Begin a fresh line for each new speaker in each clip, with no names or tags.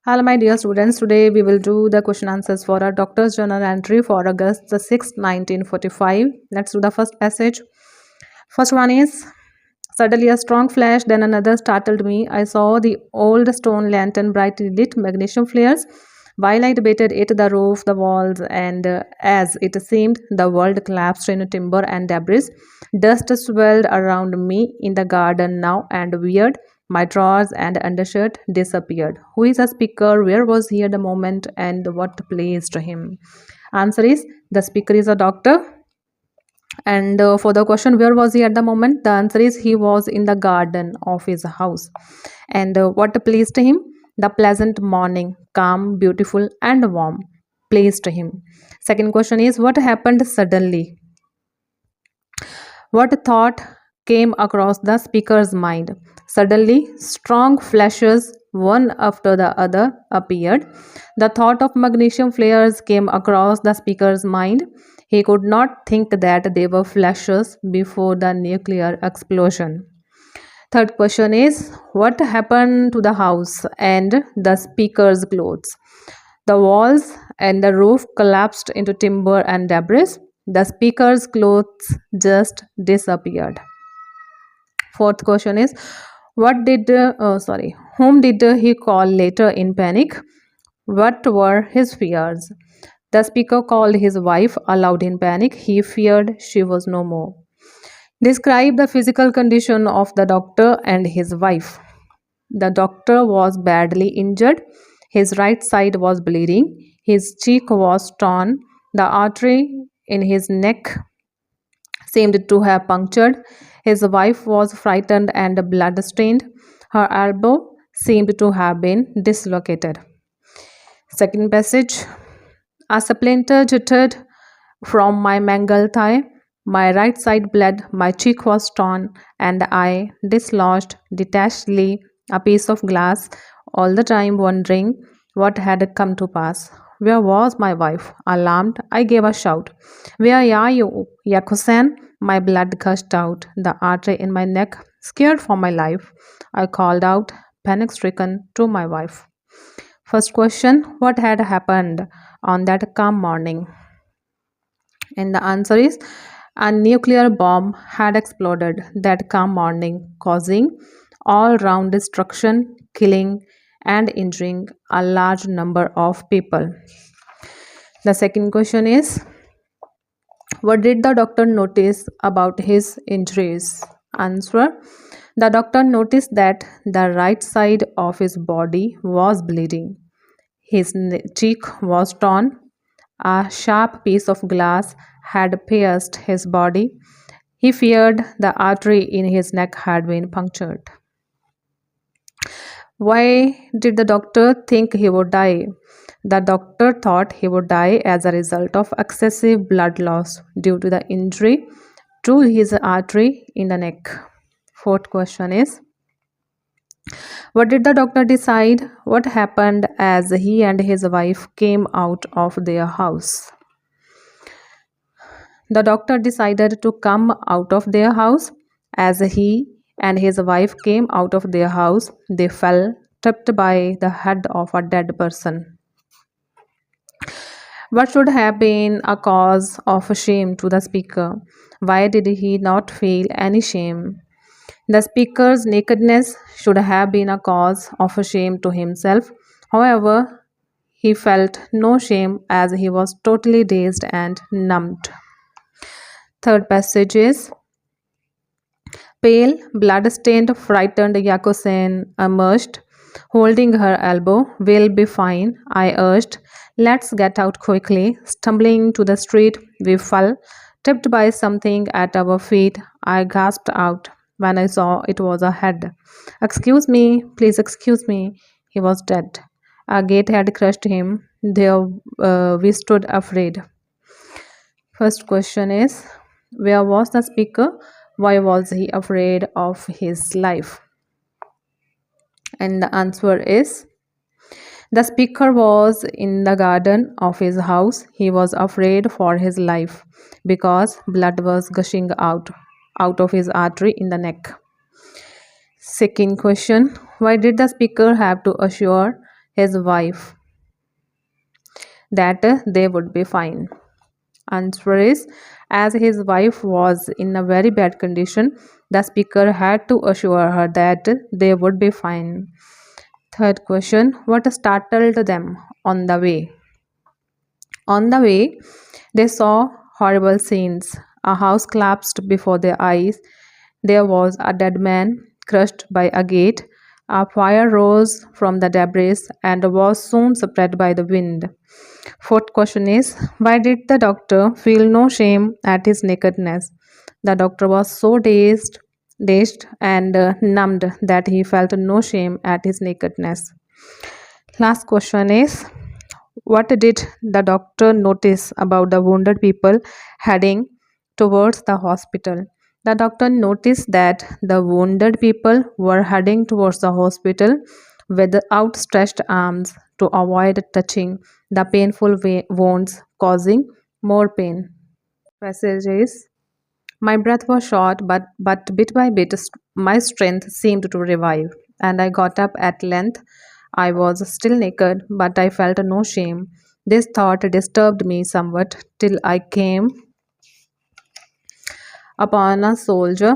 Hello, my dear students. Today we will do the question answers for our doctor's journal entry for August the 6th, 1945. Let's do the first passage. First one is suddenly a strong flash, then another startled me. I saw the old stone lantern brightly lit magnesium flares. While I debated it, the roof, the walls, and as it seemed, the world collapsed in timber and debris. Dust swirled around me in the garden now and weird. My drawers and undershirt disappeared. Who is a speaker? Where was he at the moment? And what pleased him? Answer is the speaker is a doctor. And for the question, where was he at the moment? The answer is he was in the garden of his house. And what pleased him? The pleasant morning, calm, beautiful, and warm, pleased him. Second question is what happened suddenly? What thought came across the speaker's mind? Suddenly, strong flashes, one after the other, appeared. The thought of magnesium flares came across the speaker's mind. He could not think that they were flashes before the nuclear explosion. Third question is what happened to the house and the speaker's clothes? The walls and the roof collapsed into timber and debris. The speaker's clothes just disappeared. Fourth question is whom did he call later in panic? What were his fears? The speaker called his wife aloud in panic. He feared she was no more. Describe the physical condition of the doctor and his wife. The doctor was badly injured. His right side was bleeding. His cheek was torn. The artery in his neck seemed to have punctured. His wife was frightened and blood-stained. Her elbow seemed to have been dislocated. Second passage. A splinter jutted from my mangled thigh. My right side bled, my cheek was torn, and I dislodged detachedly a piece of glass, all the time wondering what had come to pass. Where was my wife? Alarmed, I gave a shout. Where are you, Yakusan? My blood gushed out, the artery in my neck, scared for my life. I called out, panic stricken, to my wife. First question, what had happened on that calm morning? And the answer is a nuclear bomb had exploded that calm morning, causing all round destruction, killing, and injuring a large number of people. The second question is what did the doctor notice about his injuries? Answer. The doctor noticed that the right side of his body was bleeding. His cheek was torn. A sharp piece of glass had pierced his body. He feared the artery in his neck had been punctured. Why did the doctor think he would die? The doctor thought he would die as a result of excessive blood loss due to the injury to his artery in the neck. Fourth question is what did the doctor decide? What happened as he and his wife came out of their house? The doctor decided to come out of their house. As he and his wife came out of their house, they fell, tripped by the head of a dead person. What should have been a cause of shame to the speaker? Why did he not feel any shame? The speaker's nakedness should have been a cause of shame to himself. However, he felt no shame as he was totally dazed and numbed. Third passage is pale, blood-stained, frightened Yakusen emerged, holding her elbow. We'll be fine, I urged. Let's get out quickly. Stumbling to the street, we fell, tripped by something at our feet. I gasped out when I saw it was a head. Excuse me, please excuse me. He was dead. A gate had crushed him. There we stood afraid. First question is where was the speaker? Why was he afraid of his life? And the answer is the speaker was in the garden of his house. He was afraid for his life because blood was gushing out of his artery in the neck. Second question, why did the speaker have to assure his wife that they would be fine? Answer is, as his wife was in a very bad condition, the speaker had to assure her that they would be fine. Third question, what startled them on the way? On the way, they saw horrible scenes. A house collapsed before their eyes. There was a dead man crushed by a gate. A fire rose from the debris and was soon spread by the wind. Fourth question is, why did the doctor feel no shame at his nakedness? The doctor was so dazed and numbed that he felt no shame at his nakedness. Last question is, what did the doctor notice about the wounded people heading towards the hospital? The doctor noticed that the wounded people were heading towards the hospital with outstretched arms to avoid touching the painful wounds, causing more pain. Passage is, my breath was short, but bit by bit my strength seemed to revive, and I got up at length. I was still naked, but I felt no shame. This thought disturbed me somewhat till I came upon a soldier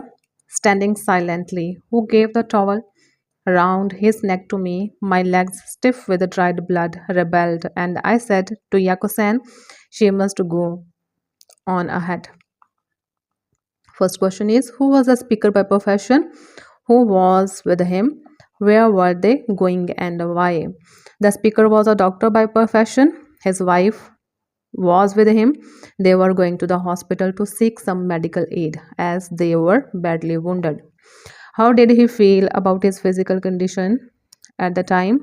standing silently, who gave the towel round his neck to me. My legs, stiff with dried blood, rebelled, and I said to Yakusan, she must go on ahead. First question is, who was the speaker by profession? Who was with him? Where were they going and why? The speaker was a doctor by profession. His wife was with him. They were going to the hospital to seek some medical aid as they were badly wounded. How did he feel about his physical condition at the time?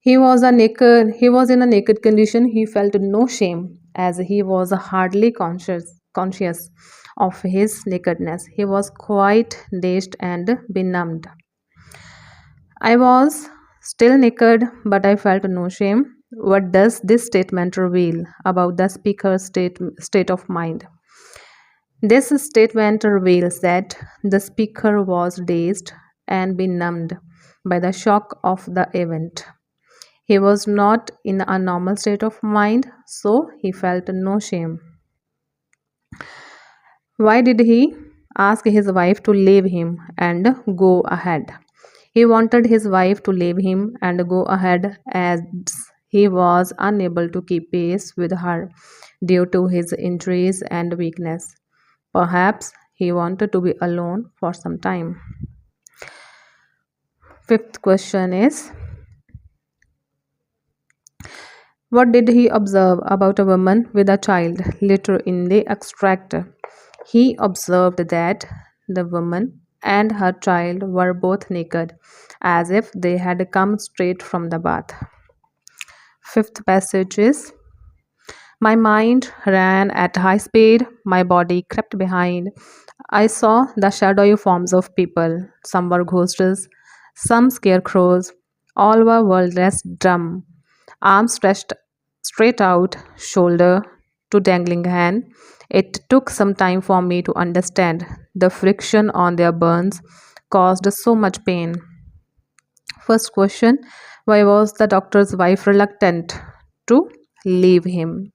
He was in a naked condition. He felt no shame as he was hardly conscious of his nakedness. He was quite dazed and benumbed. I was still naked, but I felt no shame. What does this statement reveal about the speaker's state of mind? This statement reveals that the speaker was dazed and benumbed by the shock of the event. He was not in a normal state of mind, so he felt no shame. Why did he ask his wife to leave him and go ahead? He wanted his wife to leave him and go ahead as he was unable to keep pace with her due to his injuries and weakness. Perhaps he wanted to be alone for some time. Fifth question is, what did he observe about a woman with a child? Later in the extract, he observed that the woman and her child were both naked, as if they had come straight from the bath. Fifth passage is, my mind ran at high speed, my body crept behind. I saw the shadowy forms of people. Some were ghosts, some scarecrows, all were wordless dumb, arms stretched straight out, shoulder to dangling hand. It took some time for me to understand. The friction on their burns caused so much pain. First question, why was the doctor's wife reluctant to leave him?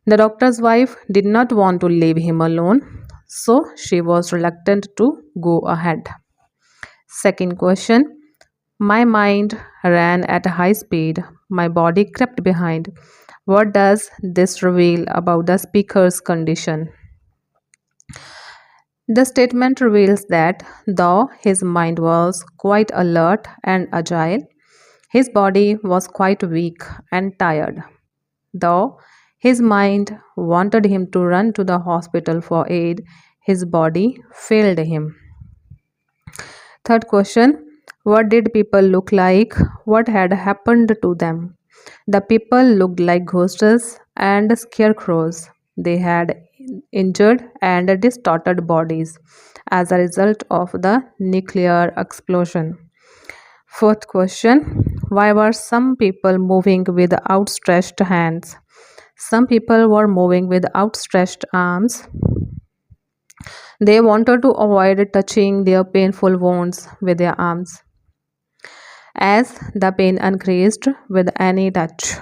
The doctor's wife did not want to leave him alone, so she was reluctant to go ahead. Second question, my mind ran at high speed, my body crept behind. What does this reveal about the speaker's condition? The statement reveals that though his mind was quite alert and agile, his body was quite weak and tired. Though his mind wanted him to run to the hospital for aid, his body failed him. Third question, what did people look like? What had happened to them? The people looked like ghosts and scarecrows. They had injured and distorted bodies as a result of the nuclear explosion. Fourth question, why were some people moving with outstretched hands? Some people were moving with outstretched arms. They wanted to avoid touching their painful wounds with their arms. as the pain increased with any touch.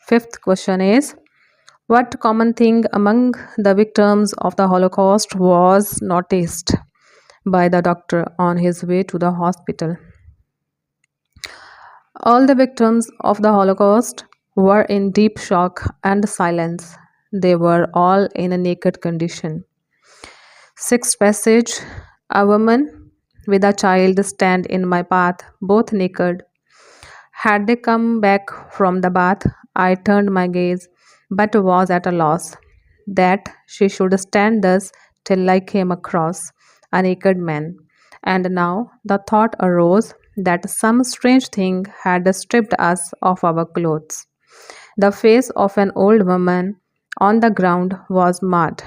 Fifth question is, what common thing among the victims of the Holocaust was noticed by the doctor on his way to the hospital? All the victims of the Holocaust were in deep shock and silence. They were all in a naked condition. Sixth passage, a woman with a child stand in my path, both naked. Had they come back from the bath, I turned my gaze, but was at a loss that she should stand thus till I came across a naked man. And now the thought arose that some strange thing had stripped us of our clothes. The face of an old woman on the ground was marred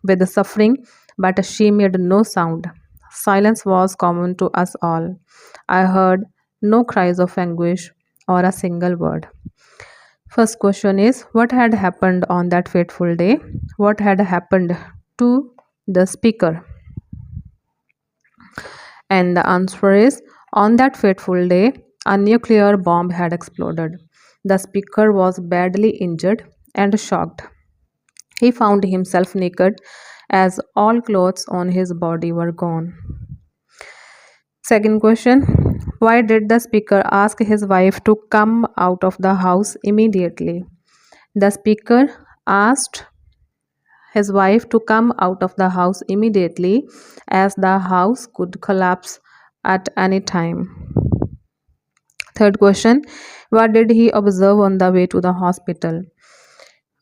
with suffering, but she made no sound. Silence was common to us all. I heard no cries of anguish or a single word. First question is, what had happened on that fateful day? What had happened to the speaker? And the answer is, on that fateful day, a nuclear bomb had exploded. The speaker was badly injured and shocked. He found himself naked as all clothes on his body were gone. Second question, why did the speaker ask his wife to come out of the house immediately? The speaker asked his wife to come out of the house immediately as the house could collapse at any time. Third question, what did he observe on the way to the hospital?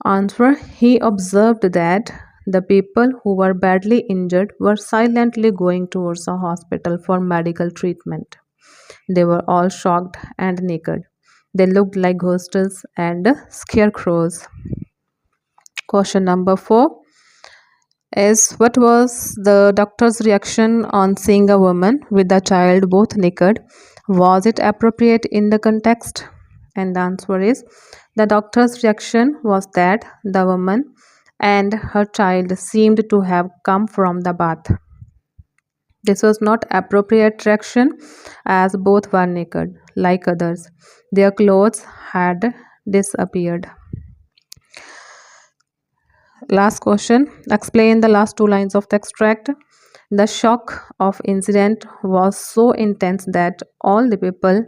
Answer, he observed that the people who were badly injured were silently going towards the hospital for medical treatment. They were all shocked and naked. They looked like ghosts and scarecrows. Question number 4 is, what was the doctor's reaction on seeing a woman with a child both naked? Was it appropriate in the context? And the answer is, the doctor's reaction was that the woman and her child seemed to have come from the bath. This was not appropriate reaction as both were naked, like others. Their clothes had disappeared. Last question. Explain the last two lines of the extract. The shock of incident was so intense that all the people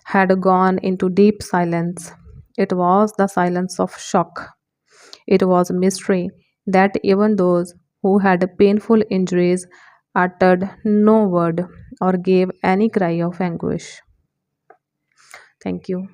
had gone into deep silence. It was the silence of shock. It was a mystery that even those who had painful injuries uttered no word or gave any cry of anguish. Thank you.